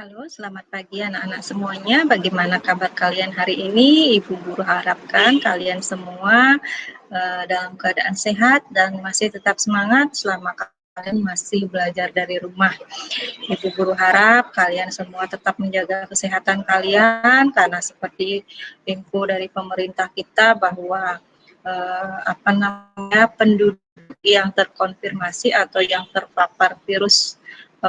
Halo, selamat pagi anak-anak semuanya. Bagaimana kabar kalian hari ini? Ibu guru harapkan kalian semua dalam keadaan sehat dan masih tetap semangat selama kalian masih belajar dari rumah. Ibu guru harap kalian semua tetap menjaga kesehatan kalian karena seperti info dari pemerintah kita bahwa penduduk yang terkonfirmasi atau yang terpapar virus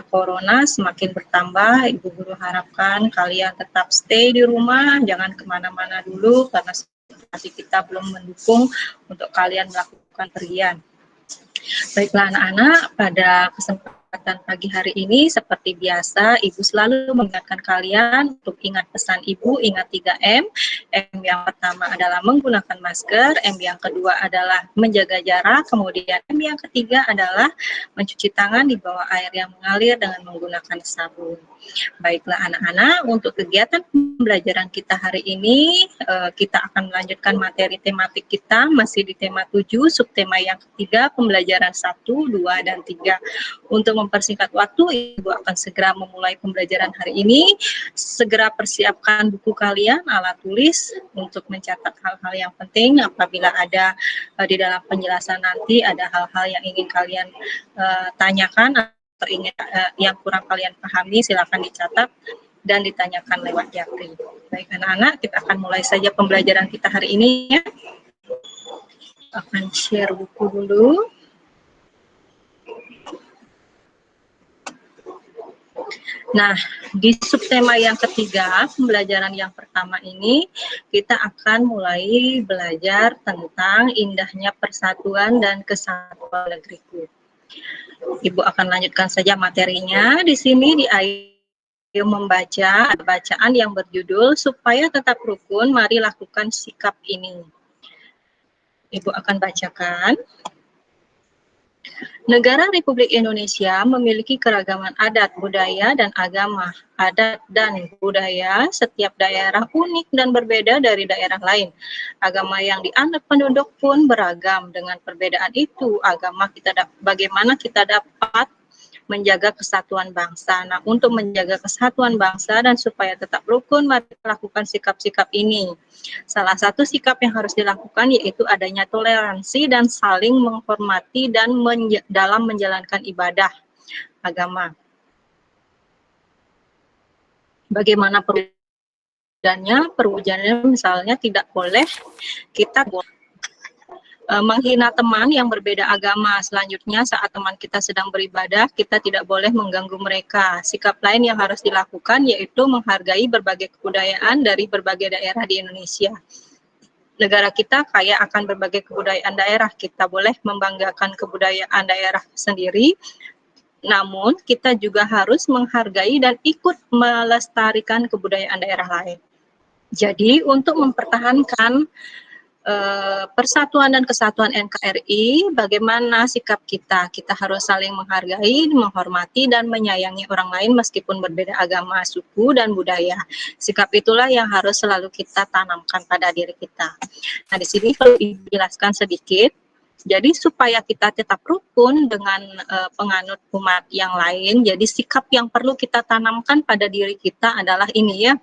corona semakin bertambah. Ibu guru harapkan kalian tetap stay di rumah, jangan kemana-mana dulu karena situasi kita belum mendukung untuk kalian melakukan pergian. Baiklah anak-anak, pada kesempatan pagi hari ini seperti biasa Ibu selalu mengingatkan kalian untuk ingat pesan Ibu, ingat 3M. M yang pertama adalah menggunakan masker, M yang kedua adalah menjaga jarak, kemudian M yang ketiga adalah mencuci tangan di bawah air yang mengalir dengan menggunakan sabun. Baiklah anak-anak, untuk kegiatan pembelajaran kita hari ini, kita akan melanjutkan materi tematik kita, masih di tema 7, subtema yang ketiga, pembelajaran 1, 2, dan 3. Untuk mempersingkat waktu, Ibu akan segera memulai pembelajaran hari ini. Segera persiapkan buku kalian, alat tulis, untuk mencatat hal-hal yang penting. Apabila ada di dalam penjelasan nanti, ada hal-hal yang ingin kalian tanyakan, atau ingin yang kurang kalian pahami, silakan dicatat dan ditanyakan lewat japri. Baik anak-anak, kita akan mulai saja pembelajaran kita hari ini ya. Akan share buku dulu. Nah, di subtema yang ketiga, pembelajaran yang pertama ini, kita akan mulai belajar tentang indahnya persatuan dan kesatuan negeriku. Ibu akan lanjutkan saja materinya. Di sini di ayo membaca bacaan yang berjudul supaya tetap rukun, mari lakukan sikap ini. Ibu akan bacakan. Negara Republik Indonesia memiliki keragaman adat, budaya, dan agama. Adat dan budaya setiap daerah unik dan berbeda dari daerah lain. Agama yang dianut penduduk pun beragam. Dengan perbedaan itu, bagaimana kita dapat menjaga kesatuan bangsa. Nah, untuk menjaga kesatuan bangsa dan supaya tetap rukun, mari lakukan sikap-sikap ini. Salah satu sikap yang harus dilakukan yaitu adanya toleransi dan saling menghormati dan dalam menjalankan ibadah agama. Bagaimana perwujudannya? Misalnya tidak boleh kita menghina teman yang berbeda agama. Selanjutnya, saat teman kita sedang beribadah, kita tidak boleh mengganggu mereka. Sikap lain yang harus dilakukan yaitu menghargai berbagai kebudayaan dari berbagai daerah di Indonesia. Negara kita kaya akan berbagai kebudayaan daerah. Kita boleh membanggakan kebudayaan daerah sendiri, namun kita juga harus menghargai dan ikut melestarikan kebudayaan daerah lain. Jadi, untuk mempertahankan persatuan dan kesatuan NKRI, bagaimana sikap kita? Kita harus saling menghargai, menghormati, dan menyayangi orang lain meskipun berbeda agama, suku, dan budaya. Sikap itulah yang harus selalu kita tanamkan pada diri kita. Nah, di sini perlu dijelaskan sedikit. Jadi supaya kita tetap rukun dengan penganut umat yang lain, jadi sikap yang perlu kita tanamkan pada diri kita adalah ini ya,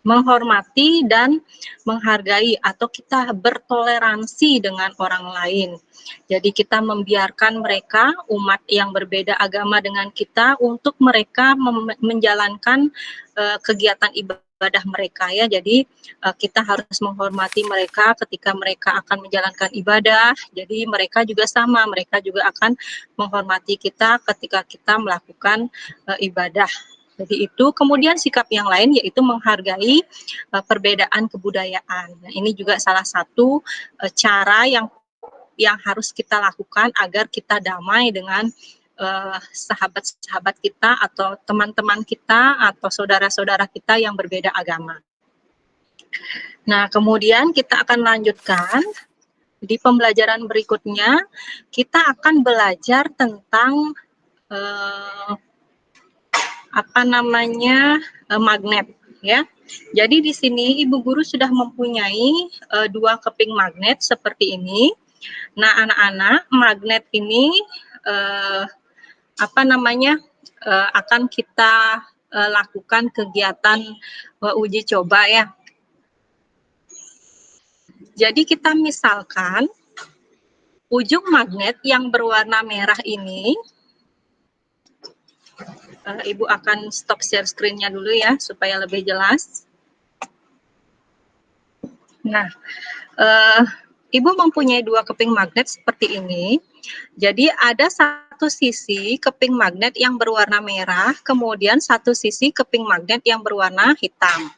menghormati dan menghargai atau kita bertoleransi dengan orang lain. Jadi kita membiarkan mereka, umat yang berbeda agama dengan kita, untuk mereka menjalankan kegiatan ibadah mereka ya. Jadi kita harus menghormati mereka ketika mereka akan menjalankan ibadah. Jadi mereka juga sama, mereka juga akan menghormati kita ketika kita melakukan ibadah. Jadi itu, kemudian sikap yang lain yaitu menghargai perbedaan kebudayaan. Nah, ini juga salah satu cara yang harus kita lakukan agar kita damai dengan sahabat-sahabat kita atau teman-teman kita atau saudara-saudara kita yang berbeda agama. Nah, kemudian kita akan lanjutkan di pembelajaran berikutnya. Kita akan belajar tentang magnet ya. Jadi di sini Ibu Guru sudah mempunyai 2 keping magnet seperti ini. Nah, anak-anak, magnet ini akan kita lakukan kegiatan uji coba ya. Jadi kita misalkan ujung magnet yang berwarna merah ini, Ibu akan stop share screen-nya dulu ya supaya lebih jelas. Nah, Ibu mempunyai dua keping magnet seperti ini. Jadi ada satu sisi keping magnet yang berwarna merah, kemudian satu sisi keping magnet yang berwarna hitam.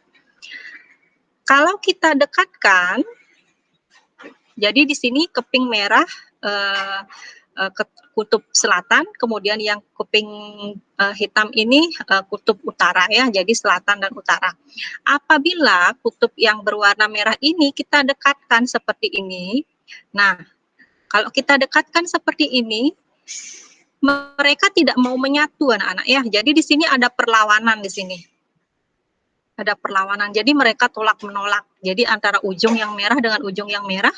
Kalau kita dekatkan, jadi di sini keping merah ke kutub selatan, kemudian yang keping hitam ini kutub utara ya, jadi selatan dan utara. Apabila kutub yang berwarna merah ini kita dekatkan seperti ini, nah kalau kita dekatkan seperti ini, mereka tidak mau menyatu anak-anak ya. Jadi di sini ada perlawanan di sini. Ada perlawanan. Jadi mereka tolak menolak. Jadi antara ujung yang merah dengan ujung yang merah,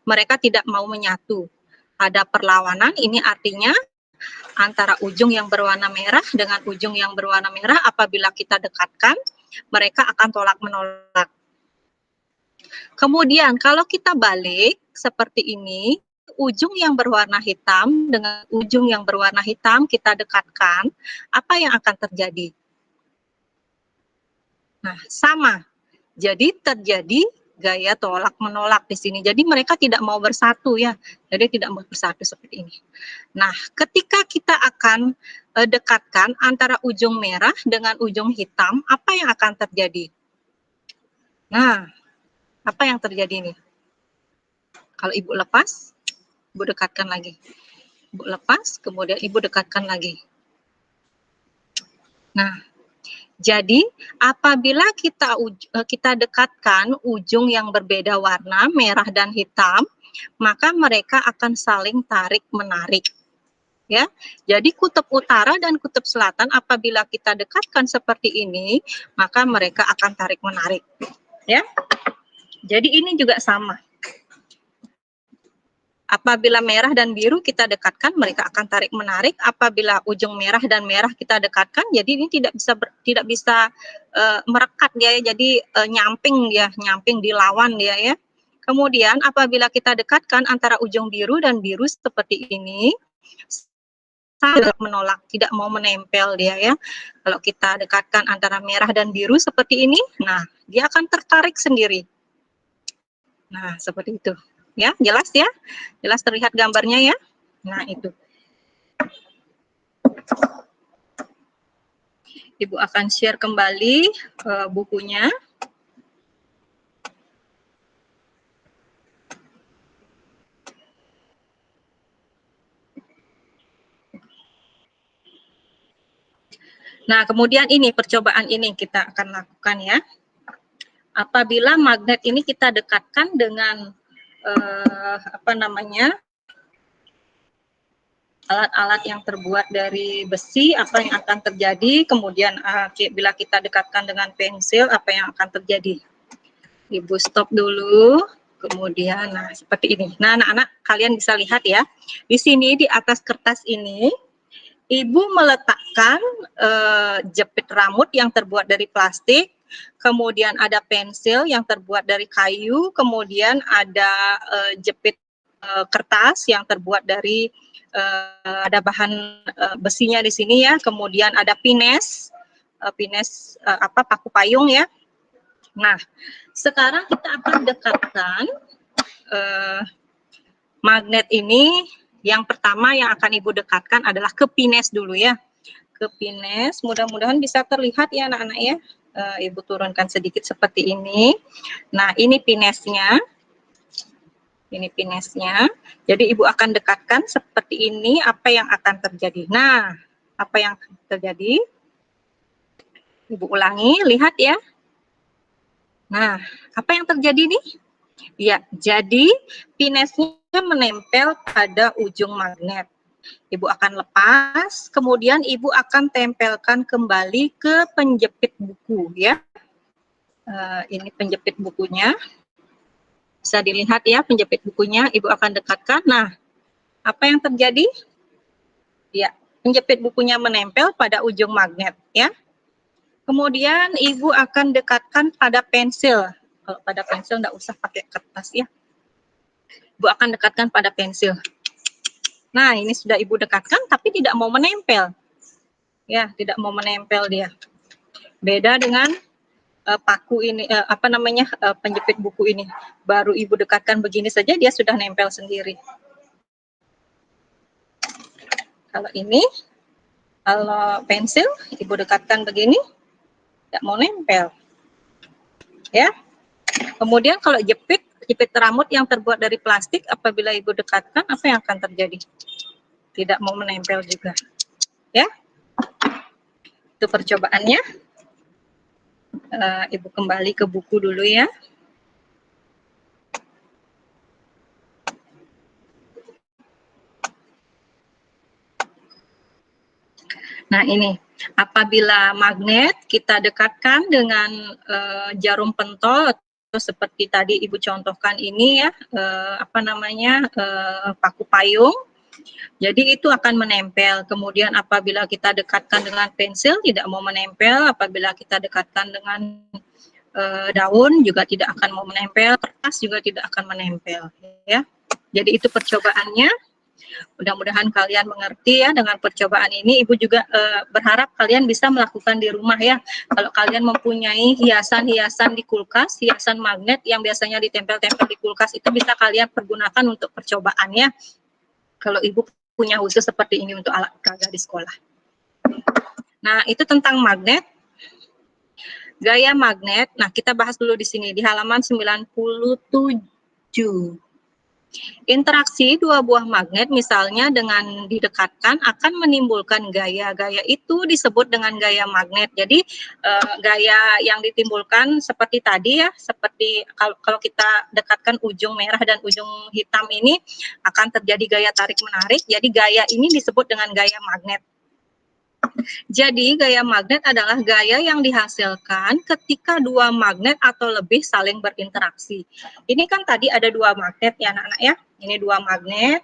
mereka tidak mau menyatu. Ada perlawanan, ini artinya antara ujung yang berwarna merah dengan ujung yang berwarna merah apabila kita dekatkan, mereka akan tolak menolak. Kemudian kalau kita balik seperti ini, ujung yang berwarna hitam dengan ujung yang berwarna hitam kita dekatkan, apa yang akan terjadi? Nah, sama. Jadi terjadi gaya tolak menolak di sini. Jadi mereka tidak mau bersatu ya. Jadi tidak mau bersatu seperti ini. Nah, ketika kita akan dekatkan antara ujung merah dengan ujung hitam, apa yang akan terjadi? Nah, apa yang terjadi nih? Kalau Ibu lepas, Ibu dekatkan lagi. Ibu lepas, kemudian Ibu dekatkan lagi. Nah, jadi apabila kita dekatkan ujung yang berbeda warna, merah dan hitam, maka mereka akan saling tarik-menarik. Ya, jadi kutub utara dan kutub selatan apabila kita dekatkan seperti ini, maka mereka akan tarik-menarik. Ya, jadi ini juga sama. Apabila merah dan biru kita dekatkan, mereka akan tarik menarik. Apabila ujung merah dan merah kita dekatkan, jadi ini tidak bisa merekat dia ya. Jadi nyamping dilawan dia ya. Kemudian apabila kita dekatkan antara ujung biru dan biru seperti ini, sangat menolak, tidak mau menempel dia ya. Kalau kita dekatkan antara merah dan biru seperti ini, nah dia akan tertarik sendiri. Nah, seperti itu. Ya, jelas ya? Jelas terlihat gambarnya ya? Nah, itu. Ibu akan share kembali bukunya. Nah, kemudian ini percobaan ini kita akan lakukan ya. Apabila magnet ini kita dekatkan dengan alat-alat yang terbuat dari besi, apa yang akan terjadi? Kemudian bila kita dekatkan dengan pensil, apa yang akan terjadi? Ibu stop dulu. Kemudian, nah seperti ini. Nah, anak-anak kalian bisa lihat ya. Di sini di atas kertas ini, Ibu meletakkan jepit rambut yang terbuat dari plastik, kemudian ada pensil yang terbuat dari kayu, kemudian ada jepit kertas yang terbuat dari ada bahan besinya di sini ya, kemudian ada pines, paku payung ya. Nah, sekarang kita akan dekatkan magnet ini. Yang pertama yang akan Ibu dekatkan adalah ke pines dulu ya. Ke pines, mudah-mudahan bisa terlihat ya anak-anak ya. Ibu turunkan sedikit seperti ini. Nah, ini pinesnya. Ini pinesnya. Jadi Ibu akan dekatkan seperti ini, apa yang akan terjadi. Nah, apa yang akan terjadi? Ibu ulangi, lihat ya. Nah, apa yang terjadi nih? Ya, jadi pinesnya menempel pada ujung magnet. Ibu akan lepas, kemudian Ibu akan tempelkan kembali ke penjepit buku ya. Ini penjepit bukunya. Bisa dilihat ya penjepit bukunya, Ibu akan dekatkan. Nah, apa yang terjadi? Ya, penjepit bukunya menempel pada ujung magnet ya. Kemudian Ibu akan dekatkan pada pensil. Kalau pada pensil nggak usah pakai kertas ya. Ibu akan dekatkan pada pensil. Nah, ini sudah Ibu dekatkan tapi tidak mau menempel. Ya, tidak mau menempel dia. Beda dengan paku ini, penjepit buku ini. Baru Ibu dekatkan begini saja dia sudah nempel sendiri. Kalau ini, kalau pensil Ibu dekatkan begini, tidak mau nempel. Ya. Kemudian kalau jepit rambut yang terbuat dari plastik, apabila Ibu dekatkan, apa yang akan terjadi? Tidak mau menempel juga. Ya. Itu percobaannya. Ibu kembali ke buku dulu ya. Nah, ini apabila magnet kita dekatkan dengan jarum pentol atau seperti tadi Ibu contohkan ini ya, paku payung. Jadi itu akan menempel. Kemudian apabila kita dekatkan dengan pensil tidak mau menempel, apabila kita dekatkan dengan daun juga tidak akan mau menempel, kertas juga tidak akan menempel ya. Jadi itu percobaannya. Mudah-mudahan kalian mengerti ya dengan percobaan ini. Ibu juga berharap kalian bisa melakukan di rumah ya. Kalau kalian mempunyai hiasan-hiasan di kulkas, hiasan magnet yang biasanya ditempel-tempel di kulkas, itu bisa kalian pergunakan untuk percobaan ya. Kalau Ibu punya khusus seperti ini untuk alat peraga di sekolah. Nah, itu tentang magnet. Gaya magnet. Nah, kita bahas dulu di sini di halaman 97. Interaksi dua buah magnet misalnya dengan didekatkan akan menimbulkan gaya. Gaya itu disebut dengan gaya magnet. Jadi gaya yang ditimbulkan seperti tadi ya, seperti kalau kita dekatkan ujung merah dan ujung hitam ini akan terjadi gaya tarik menarik. Jadi gaya ini disebut dengan gaya magnet. Jadi gaya magnet adalah gaya yang dihasilkan ketika dua magnet atau lebih saling berinteraksi. Ini kan tadi ada dua magnet ya anak-anak ya. Ini dua magnet.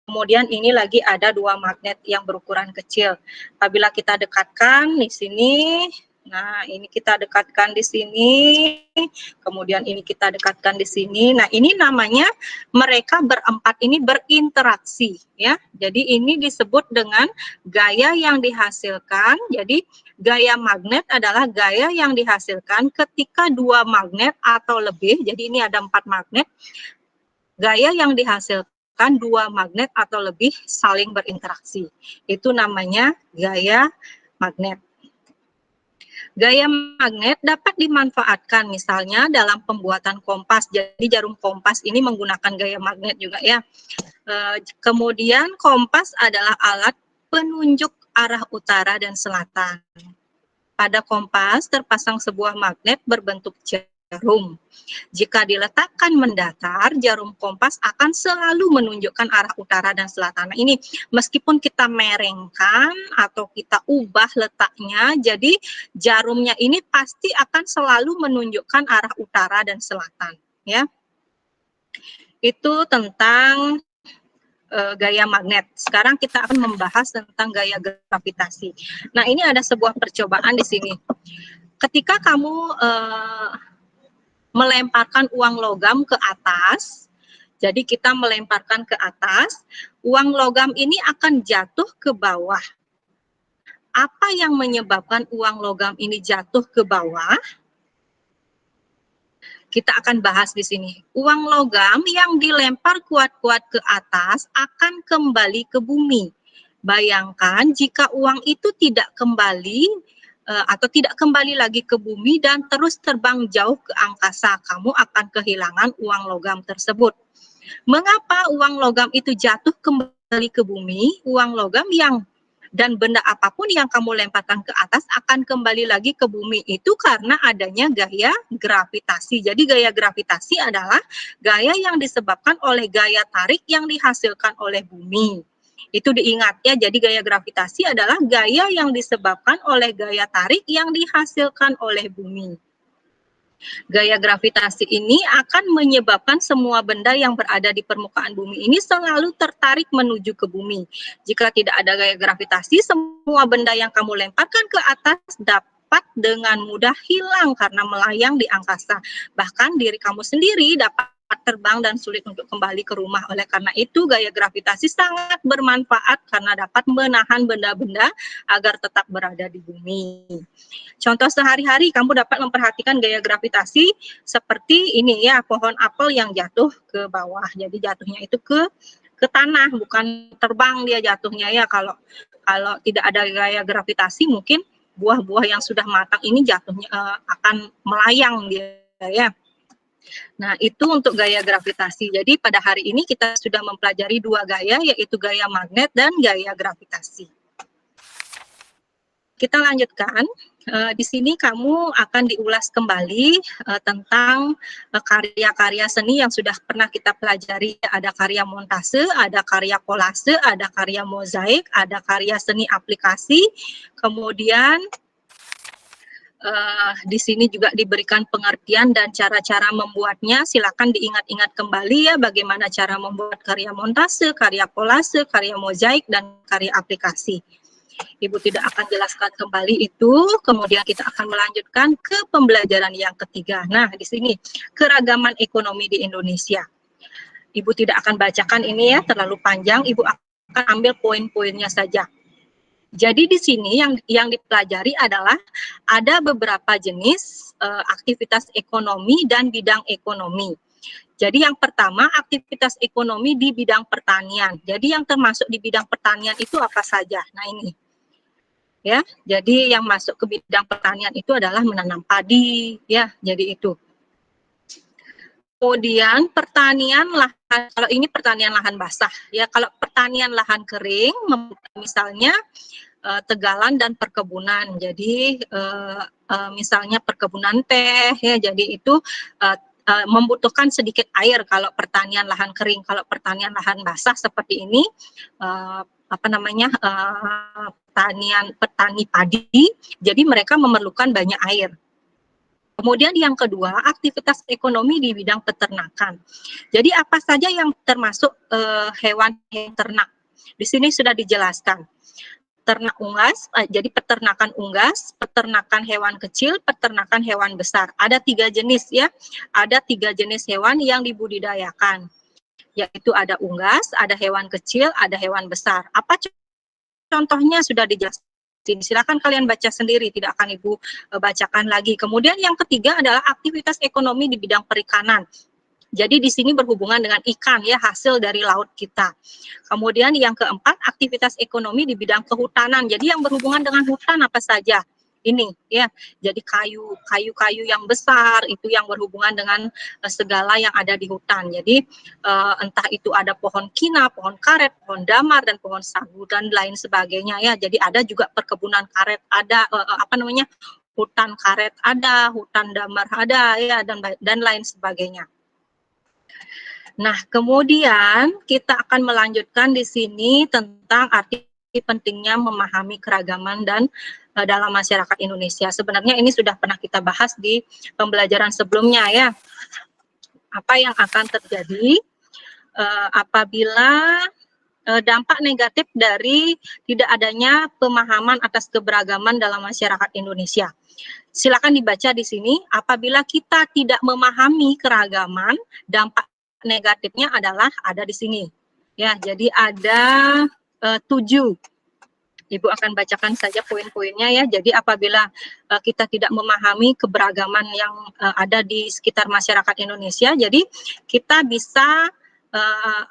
Kemudian ini lagi ada dua magnet yang berukuran kecil. Apabila kita dekatkan di sini, nah ini kita dekatkan di sini, kemudian ini kita dekatkan di sini. Nah ini namanya mereka berempat ini berinteraksi ya. Jadi ini disebut dengan gaya yang dihasilkan. Jadi gaya magnet adalah gaya yang dihasilkan ketika dua magnet atau lebih. Jadi ini ada 4 magnet. Gaya yang dihasilkan dua magnet atau lebih saling berinteraksi. Itu namanya gaya magnet. Gaya magnet dapat dimanfaatkan misalnya dalam pembuatan kompas. Jadi jarum kompas ini menggunakan gaya magnet juga ya. Kemudian kompas adalah alat penunjuk arah utara dan selatan. Pada kompas terpasang sebuah magnet berbentuk jarum. Jika diletakkan mendatar, jarum kompas akan selalu menunjukkan arah utara dan selatan. Nah, ini meskipun kita merengkan atau kita ubah letaknya, jadi jarumnya ini pasti akan selalu menunjukkan arah utara dan selatan. Ya, itu tentang gaya magnet. Sekarang kita akan membahas tentang gaya gravitasi. Nah, ini ada sebuah percobaan di sini. Ketika kamu melemparkan uang logam ke atas, jadi kita melemparkan ke atas, uang logam ini akan jatuh ke bawah. Apa yang menyebabkan uang logam ini jatuh ke bawah? Kita akan bahas di sini. Uang logam yang dilempar kuat-kuat ke atas akan kembali ke bumi. Bayangkan jika uang itu tidak kembali atau tidak kembali lagi ke bumi dan terus terbang jauh ke angkasa, kamu akan kehilangan uang logam tersebut. Mengapa uang logam itu jatuh kembali ke bumi? Uang logam dan benda apapun yang kamu lemparkan ke atas akan kembali lagi ke bumi itu karena adanya gaya gravitasi. Jadi gaya gravitasi adalah gaya yang disebabkan oleh gaya tarik yang dihasilkan oleh bumi. Itu diingat ya, jadi gaya gravitasi adalah gaya yang disebabkan oleh gaya tarik yang dihasilkan oleh bumi. Gaya gravitasi ini akan menyebabkan semua benda yang berada di permukaan bumi ini selalu tertarik menuju ke bumi. Jika tidak ada gaya gravitasi, semua benda yang kamu lemparkan ke atas dapat dapat dengan mudah hilang karena melayang di angkasa. Bahkan diri kamu sendiri dapat terbang dan sulit untuk kembali ke rumah. Oleh karena itu, gaya gravitasi sangat bermanfaat karena dapat menahan benda-benda agar tetap berada di bumi. Contoh sehari-hari kamu dapat memperhatikan gaya gravitasi seperti ini ya, pohon apel yang jatuh ke bawah. Jadi jatuhnya itu ke tanah, bukan terbang dia jatuhnya ya. Kalau tidak ada gaya gravitasi, mungkin buah-buah yang sudah matang ini jatuhnya akan melayang dia ya. Nah, itu untuk gaya gravitasi. Jadi pada hari ini kita sudah mempelajari dua gaya, yaitu gaya magnet dan gaya gravitasi. Kita lanjutkan. Di sini kamu akan diulas kembali tentang karya-karya seni yang sudah pernah kita pelajari. Ada karya montase, ada karya kolase, ada karya mozaik, ada karya seni aplikasi. Kemudian di sini juga diberikan pengertian dan cara-cara membuatnya. Silakan diingat-ingat kembali ya, bagaimana cara membuat karya montase, karya kolase, karya mozaik, dan karya aplikasi. Ibu tidak akan jelaskan kembali itu, kemudian kita akan melanjutkan ke pembelajaran yang ketiga. Nah, di sini keragaman ekonomi di Indonesia. Ibu tidak akan bacakan ini ya, terlalu panjang, Ibu akan ambil poin-poinnya saja. Jadi di sini yang dipelajari adalah ada beberapa jenis aktivitas ekonomi dan bidang ekonomi. Jadi yang pertama, aktivitas ekonomi di bidang pertanian. Jadi yang termasuk di bidang pertanian itu apa saja? Nah ini. Ya, jadi yang masuk ke bidang pertanian itu adalah menanam padi, ya, jadi itu. Kemudian pertanian lahan, kalau ini pertanian lahan basah, ya, kalau pertanian lahan kering, misalnya tegalan dan perkebunan. Jadi misalnya perkebunan teh, ya, jadi itu membutuhkan sedikit air kalau pertanian lahan kering. Kalau pertanian lahan basah seperti ini, petani padi, jadi mereka memerlukan banyak air. Kemudian yang kedua, aktivitas ekonomi di bidang peternakan. Jadi apa saja yang termasuk hewan ternak? Di sini sudah dijelaskan. Ternak unggas, jadi peternakan unggas, peternakan hewan kecil, peternakan hewan besar. Ada 3 jenis ya, ada 3 jenis hewan yang dibudidayakan, yaitu ada unggas, ada hewan kecil, ada hewan besar. Apa contohnya sudah dijelaskan. Silakan kalian baca sendiri, tidak akan Ibu bacakan lagi. Kemudian yang ketiga adalah aktivitas ekonomi di bidang perikanan. Jadi di sini berhubungan dengan ikan ya, hasil dari laut kita. Kemudian yang keempat, aktivitas ekonomi di bidang kehutanan. Jadi yang berhubungan dengan hutan apa saja? Ini ya, jadi kayu-kayu yang besar itu yang berhubungan dengan segala yang ada di hutan. Jadi entah itu ada pohon kina, pohon karet, pohon damar, dan pohon sagu dan lain sebagainya ya. Jadi ada juga perkebunan karet, ada hutan karet ada, hutan damar ada ya, dan lain sebagainya. Nah, kemudian kita akan melanjutkan di sini tentang arti pentingnya memahami keragaman dan dalam masyarakat Indonesia. Sebenarnya ini sudah pernah kita bahas di pembelajaran sebelumnya ya. Apa yang akan terjadi apabila dampak negatif dari tidak adanya pemahaman atas keberagaman dalam masyarakat Indonesia. Silakan dibaca di sini. Apabila kita tidak memahami keragaman, dampak negatifnya adalah ada di sini. Ya, jadi ada 7. Ibu akan bacakan saja poin-poinnya ya. Jadi apabila kita tidak memahami keberagaman yang ada di sekitar masyarakat Indonesia, jadi kita bisa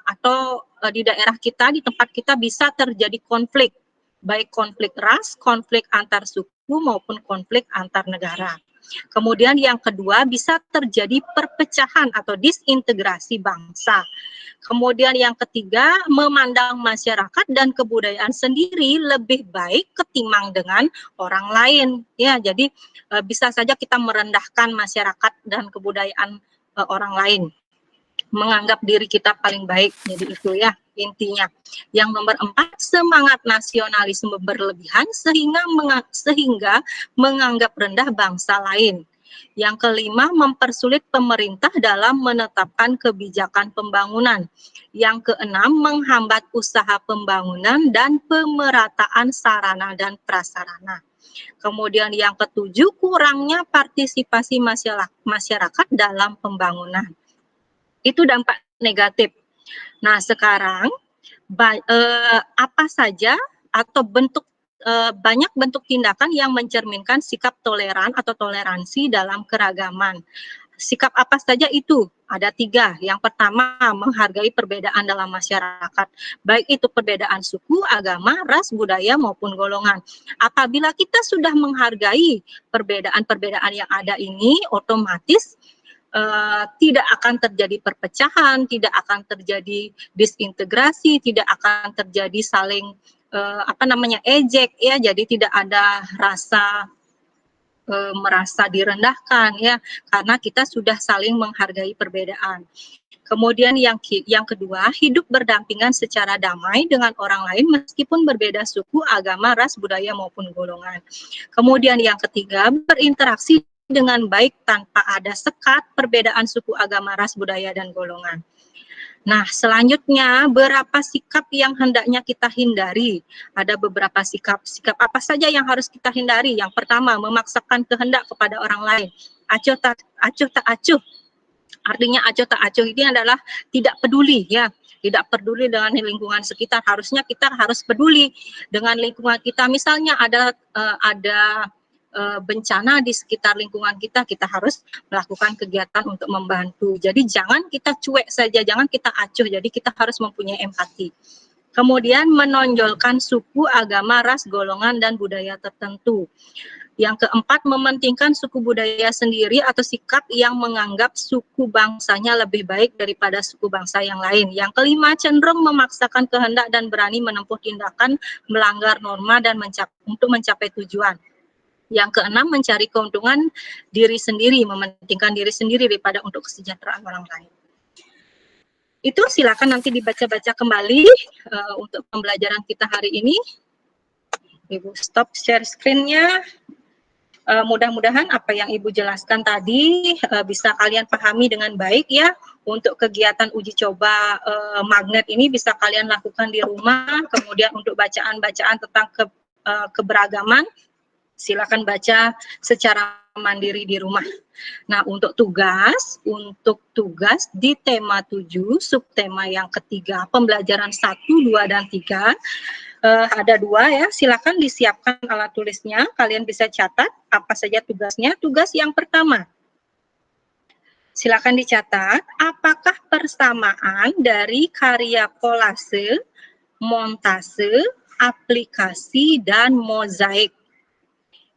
atau di daerah kita, di tempat kita bisa terjadi konflik, baik konflik ras, konflik antar suku maupun konflik antar negara. Kemudian yang kedua, bisa terjadi perpecahan atau disintegrasi bangsa. Kemudian yang ketiga, memandang masyarakat dan kebudayaan sendiri lebih baik ketimbang dengan orang lain. Ya, jadi bisa saja kita merendahkan masyarakat dan kebudayaan orang lain, menganggap diri kita paling baik. Jadi itu ya intinya. Yang nomor 4, semangat nasionalisme berlebihan sehingga menganggap rendah bangsa lain. Yang kelima, mempersulit pemerintah dalam menetapkan kebijakan pembangunan. Yang keenam, menghambat usaha pembangunan dan pemerataan sarana dan prasarana. Kemudian yang ketujuh, kurangnya partisipasi masyarakat dalam pembangunan. Itu dampak negatif. Nah, sekarang apa saja atau banyak bentuk tindakan yang mencerminkan sikap toleran atau toleransi dalam keragaman. Sikap apa saja itu? Ada 3. Yang pertama, menghargai perbedaan dalam masyarakat, baik itu perbedaan suku, agama, ras, budaya, maupun golongan. Apabila kita sudah menghargai perbedaan-perbedaan yang ada ini, otomatis tidak akan terjadi perpecahan, tidak akan terjadi disintegrasi, tidak akan terjadi saling ejek ya, jadi tidak ada rasa merasa direndahkan ya, karena kita sudah saling menghargai perbedaan. Kemudian yang kedua, hidup berdampingan secara damai dengan orang lain meskipun berbeda suku, agama, ras, budaya maupun golongan. Kemudian yang ketiga, berinteraksi dengan baik tanpa ada sekat perbedaan suku, agama, ras, budaya, dan golongan. Nah, selanjutnya, berapa sikap yang hendaknya kita hindari? Ada beberapa sikap. Sikap apa saja yang harus kita hindari? Yang pertama, memaksakan kehendak kepada orang lain. Acuh tak acuh. Artinya acuh tak acuh ini adalah tidak peduli ya. Tidak peduli dengan lingkungan sekitar. Harusnya kita harus peduli dengan lingkungan kita. Misalnya ada bencana di sekitar lingkungan kita, kita harus melakukan kegiatan untuk membantu. Jadi jangan kita cuek saja, jangan kita acuh, jadi kita harus mempunyai empati. Kemudian menonjolkan suku, agama, ras, golongan, dan budaya tertentu. Yang keempat, mementingkan suku budaya sendiri atau sikap yang menganggap suku bangsanya lebih baik daripada suku bangsa yang lain. Yang kelima, cenderung memaksakan kehendak dan berani menempuh tindakan melanggar norma dan untuk mencapai tujuan. Yang keenam, mencari keuntungan diri sendiri, mementingkan diri sendiri daripada untuk kesejahteraan orang lain. Itu silakan nanti dibaca-baca kembali untuk pembelajaran kita hari ini. Ibu stop share screen-nya. Mudah-mudahan apa yang Ibu jelaskan tadi bisa kalian pahami dengan baik ya. Untuk kegiatan uji coba magnet ini bisa kalian lakukan di rumah. Kemudian untuk bacaan-bacaan tentang keberagaman, silakan baca secara mandiri di rumah. Nah, untuk tugas di tema 7, subtema yang ketiga, pembelajaran 1, 2, dan 3, ada 2 ya, silakan disiapkan alat tulisnya, kalian bisa catat apa saja tugasnya. Tugas yang pertama, silakan dicatat, apakah persamaan dari karya kolase, montase, aplikasi, dan mozaik?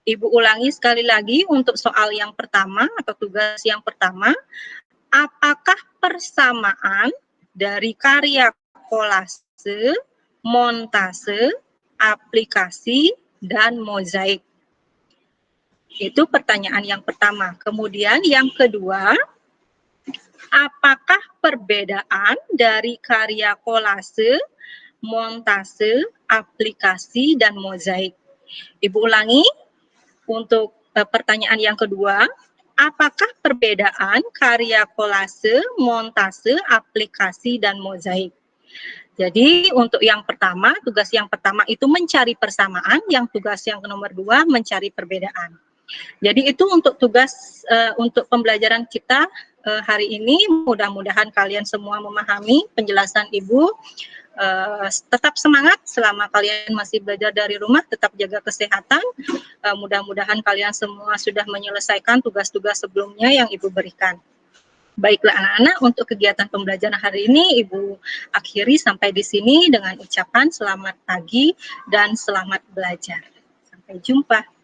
Ibu ulangi sekali lagi untuk soal yang pertama atau tugas yang pertama, apakah persamaan dari karya kolase, montase, aplikasi, dan mozaik? Itu pertanyaan yang pertama. Kemudian yang kedua, apakah perbedaan dari karya kolase, montase, aplikasi, dan mozaik? Ibu ulangi. Untuk pertanyaan yang kedua, apakah perbedaan karya kolase, montase, aplikasi, dan mozaik? Jadi untuk yang pertama, tugas yang pertama itu mencari persamaan, yang tugas yang nomor 2 mencari perbedaan. Jadi itu untuk tugas untuk pembelajaran kita hari ini. Mudah-mudahan kalian semua memahami penjelasan Ibu. Tetap semangat selama kalian masih belajar dari rumah, tetap jaga kesehatan. Mudah-mudahan kalian semua sudah menyelesaikan tugas-tugas sebelumnya yang Ibu berikan. Baiklah anak-anak, untuk kegiatan pembelajaran hari ini Ibu akhiri sampai di sini dengan ucapan selamat pagi dan selamat belajar. Sampai jumpa.